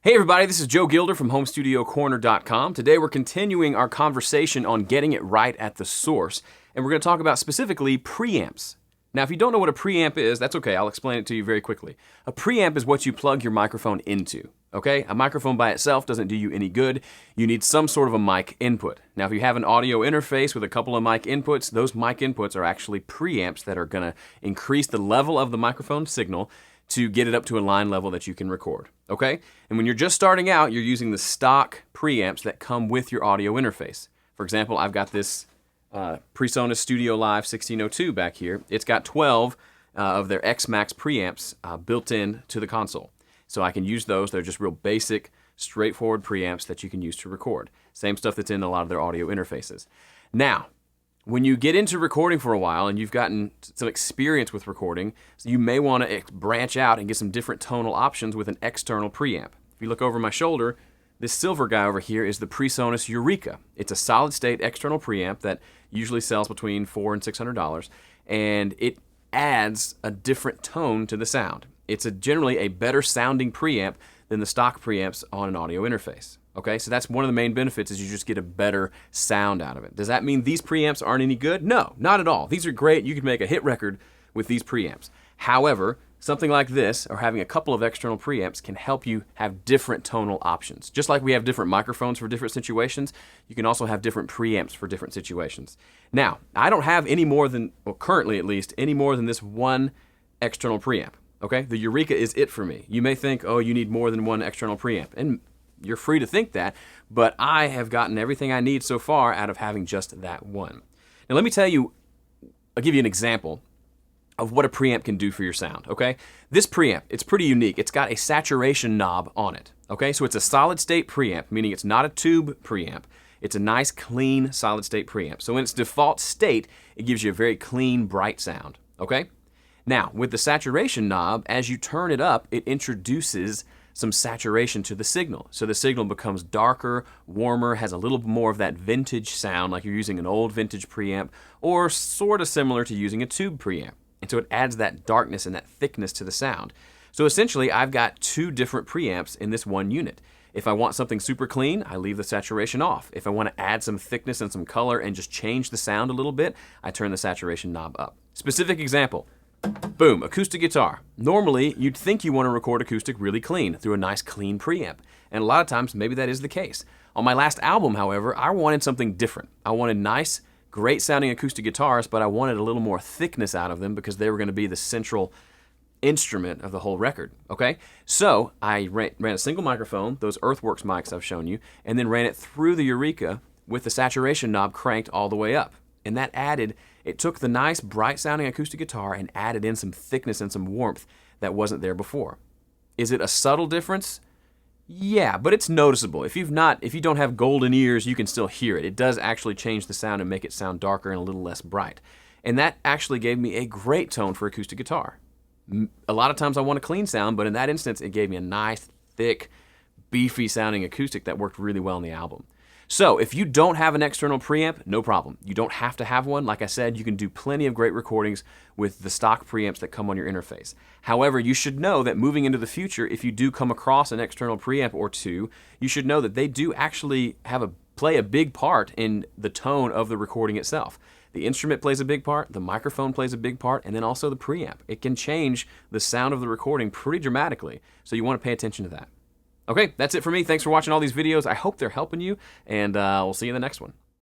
Hey everybody, this is Joe Gilder from HomeStudioCorner.com. Today we're continuing our conversation on getting it right at the source, and we're going to talk about specifically preamps. Now if you don't know what a preamp is, that's okay, I'll explain it to you very quickly. A preamp is what you plug your microphone into, okay? A microphone by itself doesn't do you any good. You need some sort of a mic input. Now if you have an audio interface with a couple of mic inputs, those mic inputs are actually preamps that are going to increase the level of the microphone signal to get it up to a line level that you can record, okay? And when you're just starting out, you're using the stock preamps that come with your audio interface. For example, I've got this PreSonus Studio Live 1602 back here. It's got 12 of their X-Max preamps built in to the console. So I can use those. They're just real basic, straightforward preamps that you can use to record. Same stuff that's in a lot of their audio interfaces. Now, when you get into recording for a while and you've gotten some experience with recording, so you may want to branch out and get some different tonal options with an external preamp. If you look over my shoulder, this silver guy over here is the PreSonus Eureka. It's a solid-state external preamp that usually sells between $400 and $600, and it adds a different tone to the sound. It's generally a better sounding preamp than the stock preamps on an audio interface. Okay, so that's one of the main benefits, is you just get a better sound out of it. Does that mean these preamps aren't any good? No, not at all. These are great. You could make a hit record with these preamps. However, something like this, or having a couple of external preamps, can help you have different tonal options. Just like we have different microphones for different situations, you can also have different preamps for different situations. Now, I don't have any more than, well, currently at least, any more than this one external preamp. Okay, the Eureka is it for me. You may think, oh, you need more than one external preamp, and you're free to think that, but I have gotten everything I need so far out of having just that one. Now let me tell you, I'll give you an example of what a preamp can do for your sound, okay? This preamp, it's pretty unique. It's got a saturation knob on it, okay? So it's a solid state preamp, meaning it's not a tube preamp. It's a nice, clean, solid state preamp. So in its default state, it gives you a very clean, bright sound, okay? Now, with the saturation knob, as you turn it up, it introduces some saturation to the signal. So the signal becomes darker, warmer, has a little more of that vintage sound, like you're using an old vintage preamp, or sort of similar to using a tube preamp. And so it adds that darkness and that thickness to the sound. So essentially, I've got two different preamps in this one unit. If I want something super clean, I leave the saturation off. If I want to add some thickness and some color and just change the sound a little bit, I turn the saturation knob up. Specific example. Boom, acoustic guitar. Normally, you'd think you want to record acoustic really clean through a nice clean preamp. And a lot of times, maybe that is the case. On my last album, however, I wanted something different. I wanted nice, great sounding acoustic guitars, but I wanted a little more thickness out of them because they were going to be the central instrument of the whole record, okay? So I ran a single microphone, those Earthworks mics I've shown you, and then ran it through the Eureka with the saturation knob cranked all the way up. And that added, it took the nice bright sounding acoustic guitar and added in some thickness and some warmth that wasn't there before. Is it a subtle difference? Yeah, but it's noticeable. If you don't have golden ears, you can still hear it. It does actually change the sound and make it sound darker and a little less bright. And that actually gave me a great tone for acoustic guitar. A lot of times I want a clean sound, but in that instance, it gave me a nice, thick, beefy sounding acoustic that worked really well in the album. So if you don't have an external preamp, no problem. You don't have to have one. Like I said, you can do plenty of great recordings with the stock preamps that come on your interface. However, you should know that moving into the future, if you do come across an external preamp or two, you should know that they do actually play a big part in the tone of the recording itself. The instrument plays a big part, the microphone plays a big part, and then also the preamp. It can change the sound of the recording pretty dramatically, so you want to pay attention to that. Okay, that's it for me. Thanks for watching all these videos. I hope they're helping you, and we'll see you in the next one.